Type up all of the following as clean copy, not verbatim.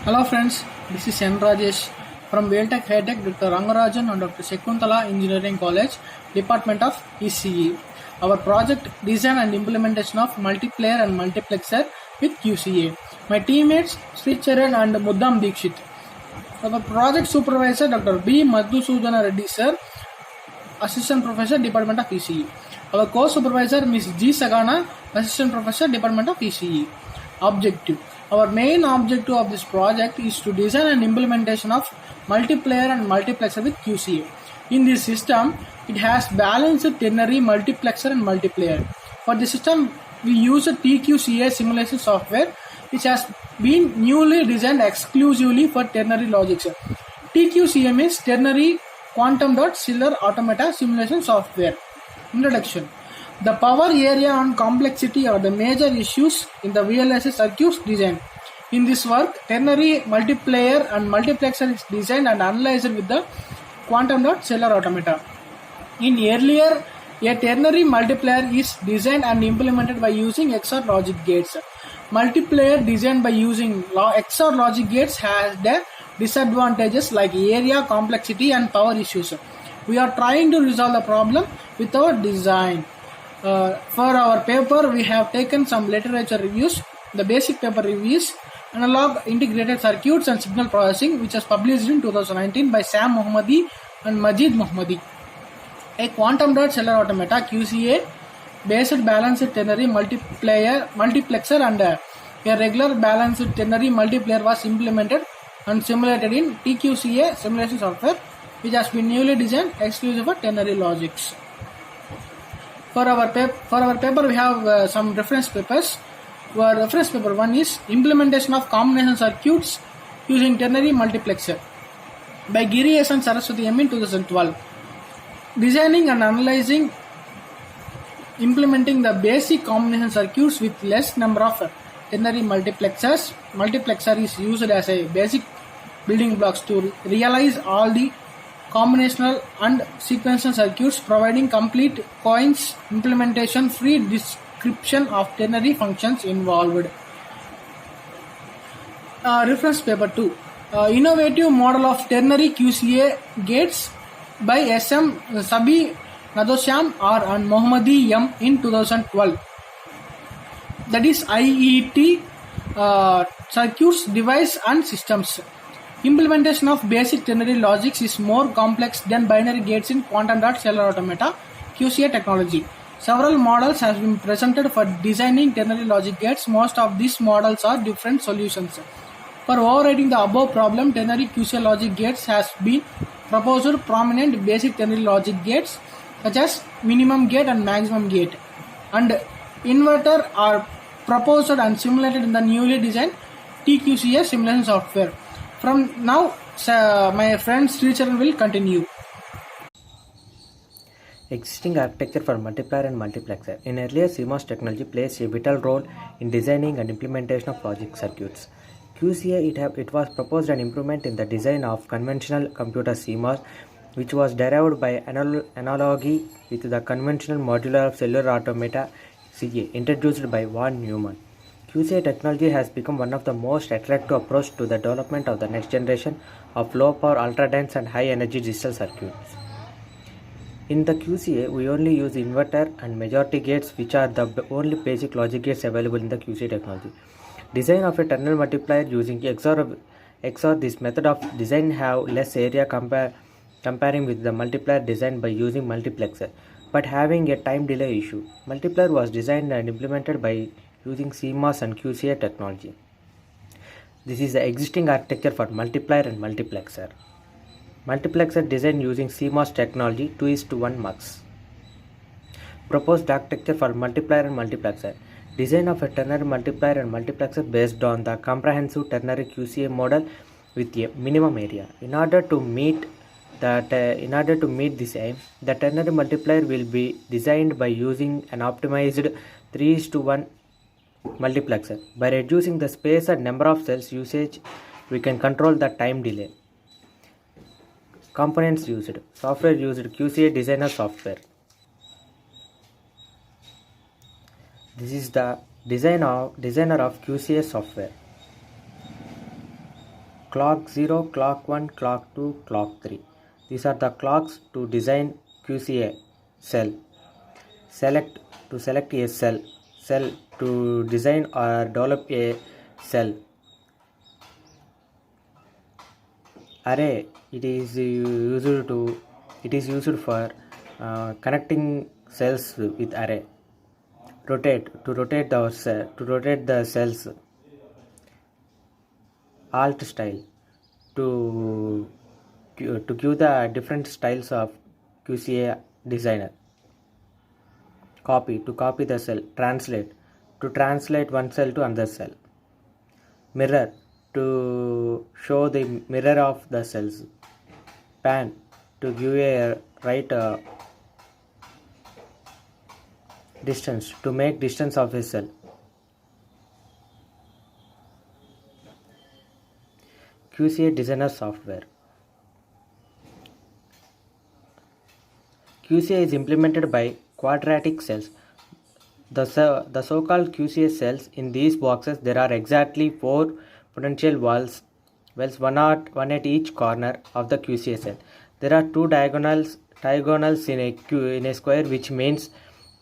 Hello friends, this is N. Rajesh from Welltech Hightech, Dr. Rangarajan and Dr. Sekuntala Engineering College, Department of ECE. Our project design and implementation of multiplayer and multiplexer with QCA. My teammates Sri Charan and Muddam Dikshit. Our project supervisor Dr. B. Madhusudana Reddy Sir, Assistant Professor, Department of ECE. Our co-supervisor Ms. G. Sagana, Assistant Professor, Department of ECE. Objective. Our main objective of this project is to design an implementation of multiplayer and multiplexer with QCA. In this system, it has balanced ternary, multiplexer and multiplayer. For the system, we use a TQCA simulation software which has been newly designed exclusively for ternary logics. TQCM is Ternary Quantum Dot Cellular Automata Simulation Software. Introduction. The power, area and complexity are the major issues in the VLSI circuits design. In this work, ternary, multiplayer and multiplexer is designed and analyzed with the quantum dot cellular automata. In earlier, a ternary multiplier is designed and implemented by using XOR logic gates. Multiplayer designed by using XOR logic gates has the disadvantages like area, complexity and power issues. We are trying to resolve the problem with our design. For our paper, we have taken some literature reviews. The basic paper reviews Analog Integrated Circuits and Signal Processing, which was published in 2019 by Sam Mohammadi and Majid Mohammadi. A quantum dot cellular automata QCA based balanced ternary multiplexer and a regular balanced ternary multiplayer was implemented and simulated in TQCA simulation software, which has been newly designed exclusive for ternary logics. For our paper, we have some reference papers. Our reference paper 1 is Implementation of Combination Circuits Using Ternary Multiplexer by Giri S. and Saraswati M. in 2012. Designing and analyzing implementing the basic combination circuits with less number of ternary multiplexers. Multiplexer is used as a basic building blocks to realize all the combinational and sequential circuits, providing complete coins implementation free description of ternary functions involved. Reference paper 2 Innovative model of ternary QCA gates by SM Sabi Nadosyam R and Mohammadi M in 2012. That is IET circuits, device and systems. Implementation of basic ternary logics is more complex than binary gates in quantum dot cellular automata QCA technology. Several models have been presented for designing ternary logic gates. Most of these models are different solutions. For overriding the above problem, ternary QCA logic gates has been proposed prominent basic ternary logic gates such as minimum gate and maximum gate, and inverter are proposed and simulated in the newly designed TQCA simulation software. From now, my friend Sri Charan will continue. Existing architecture for multiplier and multiplexer. In earlier, CMOS technology plays a vital role in designing and implementation of logic circuits. QCA it was proposed an improvement in the design of conventional computer CMOS, which was derived by analogy with the conventional modular cellular automata CA introduced by von Neumann. QCA technology has become one of the most attractive approach to the development of the next generation of low power, ultra dense and high energy digital circuits. In the QCA, we only use inverter and majority gates, which are the only basic logic gates available in the QCA technology. Design of a ternary multiplier using XOR this method of design have less area comparing with the multiplier designed by using multiplexer, but having a time delay issue. Multiplier was designed and implemented by using CMOS and QCA technology. This is the existing architecture for multiplier and multiplexer. Multiplexer design using CMOS technology 2:1 mux. Proposed architecture for multiplier and multiplexer. Design of a ternary multiplier and multiplexer based on the comprehensive ternary QCA model with a minimum area. In order to meet this aim, the ternary multiplier will be designed by using an optimized 3:1 multiplexer. By reducing the space and number of cells usage, we can control the time delay. Components used. Software used QCA Designer software. This is the designer of QCA software. clock 0, clock 1, clock 2, clock 3. These are the clocks to design QCA cell. Select a cell to design or develop a cell. Array, it is used for connecting cells with array. Rotate, to rotate the cells. Alt style, to give the different styles of QCA designer. Copy, to copy the cell. Translate, to translate one cell to another cell. Mirror, to show the mirror of the cells. Pan, to give a right distance, to make distance of a cell. QCA designer software. QCA is implemented by quadratic cells. The so-called QCA cells, in these boxes there are exactly 4 potential wells, one at each corner of the QCA cell. There are 2 diagonals in a square, which means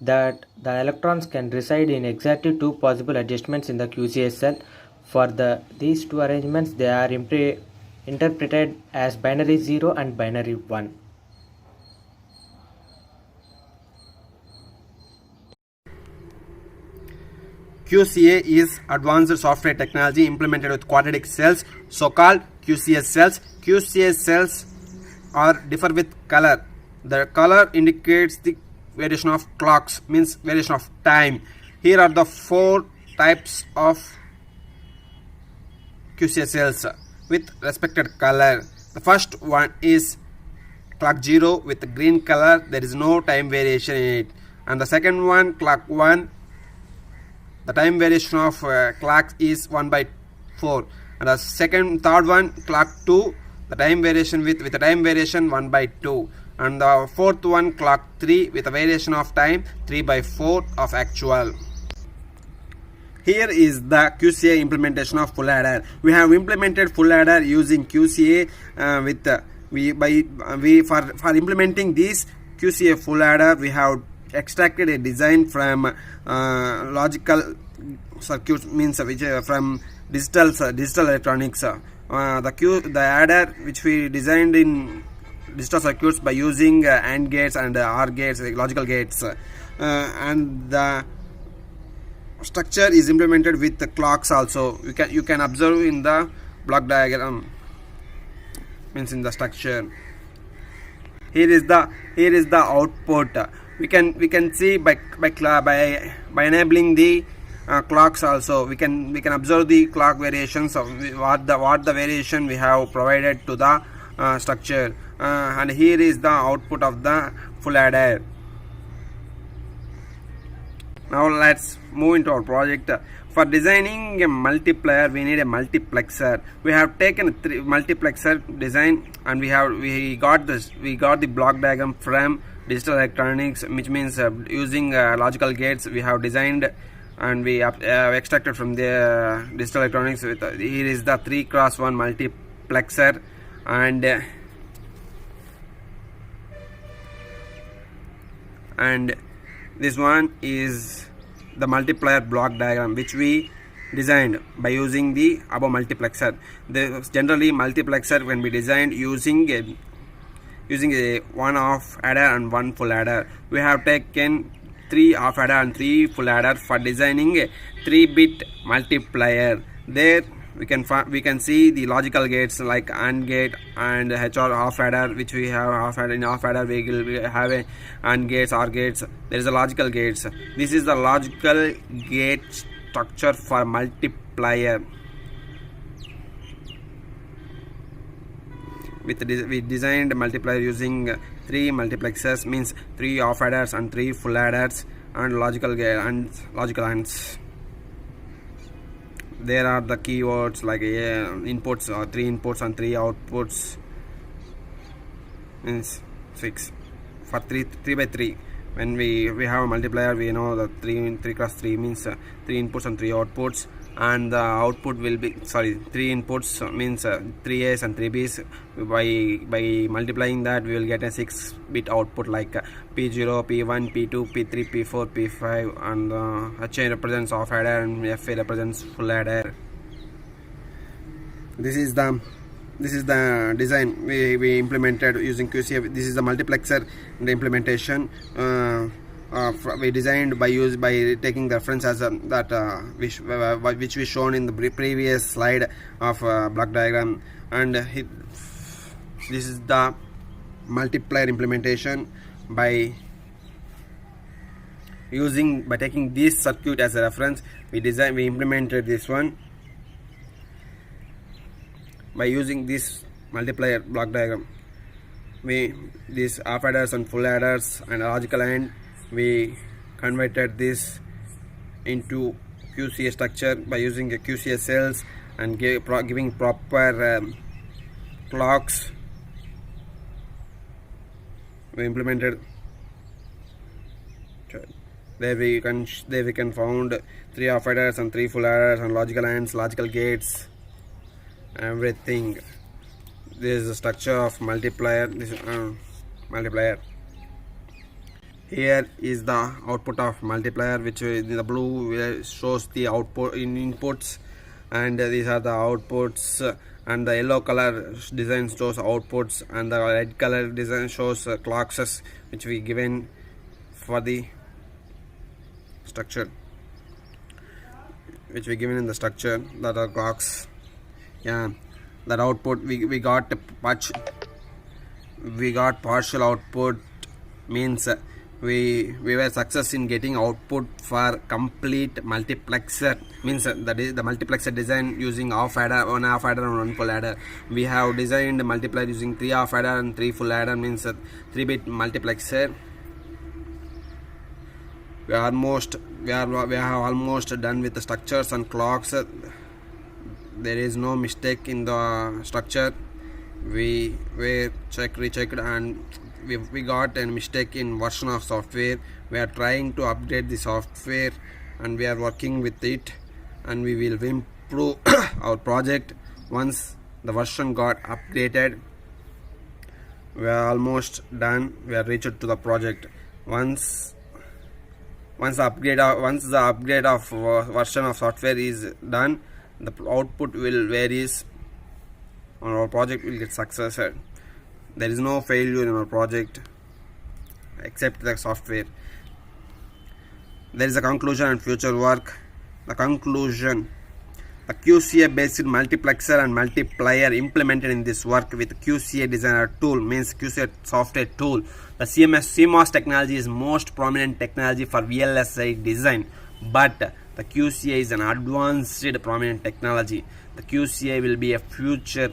that the electrons can reside in exactly 2 possible adjustments in the QCA cell. For these 2 arrangements, they are interpreted as binary 0 and binary 1. QCA is advanced software technology implemented with quadratic cells, so-called QCS cells. QCS cells differ with color. The color indicates the variation of clocks, means variation of time. Here are the 4 types of QCS cells with respected color. The first one is clock 0 with green color. There is no time variation in it. And the second one, clock 1. The time variation of clock is 1/4. And the third one, clock 2. The time variation with the time variation 1/2. And the fourth one, clock 3, with a variation of time 3/4 of actual. Here is the QCA implementation of full adder. We have implemented full adder using QCA for implementing this QCA full adder. We have extracted a design from logical circuits, means from digital electronics. The adder which we designed in digital circuits by using AND gates and OR gates, logical gates, and the structure is implemented with the clocks also. You can observe in the block diagram, means in the structure. Here is the output. We can see by enabling the clocks also. We can observe the clock variations of what the variation we have provided to the structure. And here is the output of the full adder. Now let's move into our project. For designing a multiplier, we need a multiplexer. We have taken a multiplexer design, and we got the block diagram from digital electronics, which means using logical gates we have designed, and we have extracted from the digital electronics. Here is the 3x1 multiplexer, and this one is the multiplier block diagram which we designed by using the above multiplexer. Generally multiplexer can be designed using a 1 half adder and 1 full adder. We have taken 3 half adder and 3 full adder for designing a 3-bit multiplier. There we can see the logical gates like AND gate and HR half adder, which we have half adder. In half adder we will have a AND gates, OR gates. There is a logical gates. This is the logical gate structure for multiplier. We designed multiplier using 3 multiplexers, means 3 half adders and 3 full adders, and logical ANDs. There are the keywords like inputs, 3 inputs and 3 outputs, means 6 for 3/3. When we have a multiplier, we know that 3 x 3 means 3 inputs and 3 outputs, and the output will be 3 inputs means 3 A's and 3 B's. By multiplying that, we will get a 6-bit output like P0, P1, P2, P3, P4, P5, and HA represents off adder and FA represents full adder. This is the design we implemented using QCF. This is the multiplexer implementation we designed by taking the reference as which we shown in the previous slide of block diagram, and this is the multiplier implementation by taking this circuit as a reference. We implemented this one by using this multiplier block diagram. These half adders and full adders and logical AND, we converted this into QCA structure by using a QCA cells and giving proper clocks. We implemented there we can found 3 half adders and 3 full adders and logical ANDs, logical gates, everything. This is the structure of multiplier. This multiplier. Here is the output of multiplier, which in the blue shows the output in inputs, and these are the outputs, and the yellow color design shows outputs, and the red color design shows clocks, which we given for the structure, which we given in the structure, that are clocks. Yeah, that output we got partial output, means we were success in getting output for complete multiplexer, means that is the multiplexer design using half adder, 1 half adder and 1 full adder. We have designed multiplier using 3 half adder and 3 full adder, means 3-bit multiplexer. We have almost done with the structures and clocks. There is no mistake in the structure. We rechecked, and we got a mistake in version of software. We are trying to update the software, and we are working with it, and we will improve our project once the version got updated. We are almost done. We are reached to the project. Once the upgrade of version of software is done, the output will varies, and our project will get success. There is no failure in our project except the software. There is a conclusion and future work. The conclusion: a QCA based multiplexer and multiplier implemented in this work with QCA designer tool, means QCA software tool. The CMOS technology is most prominent technology for VLSI design, but the QCA is an advanced prominent technology. The QCA will be a future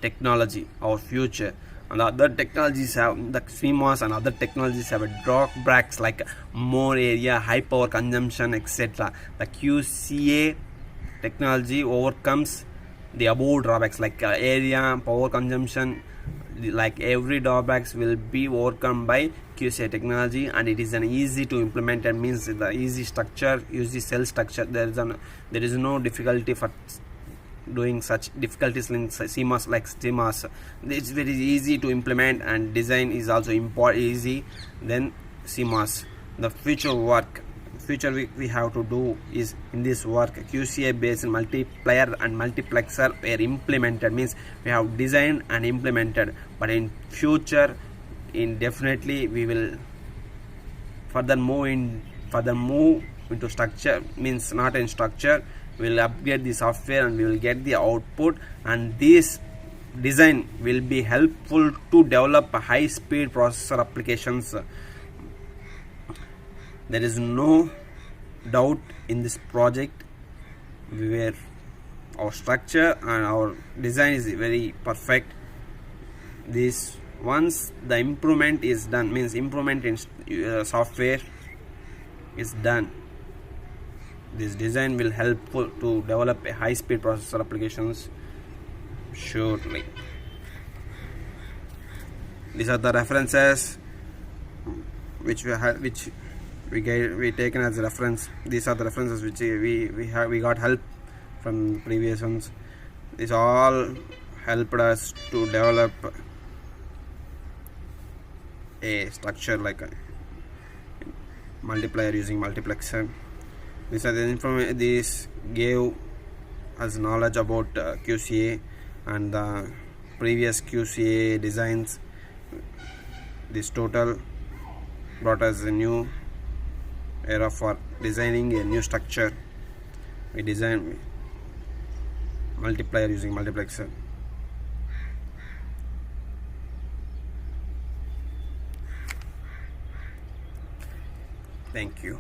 technology, our future, and the other technologies have, the CMOS and other technologies have a drawbacks like more area, high power consumption, etc. The QCA technology overcomes the above drawbacks like area, power consumption, like every drawbacks will be overcome by QCA technology, and it is an easy to implement, and means the easy structure, easy cell structure. There is no difficulty for doing such difficulties in CMOS like CMOS. It's very easy to implement, and design is also easy than CMOS. The future we have to do is, in this work, QCA based multiplier and multiplexer were implemented, means we have designed and implemented, but in future definitely we will further move into structure, means not in structure. We will upgrade the software and we will get the output, and this design will be helpful to develop high speed processor applications. There is no doubt in this project where our structure and our design is very perfect. This, once the improvement is done, means improvement in software is done, this design will help to develop a high speed processor applications surely. These are the references which we taken as a reference. These are the references which we got help from the previous ones. This all helped us to develop a structure like a multiplier using multiplexer. These are the information. This gave us knowledge about QCA and the previous QCA designs. This total brought us a new era for designing a new structure. We designed multiplier using multiplexer. Thank you.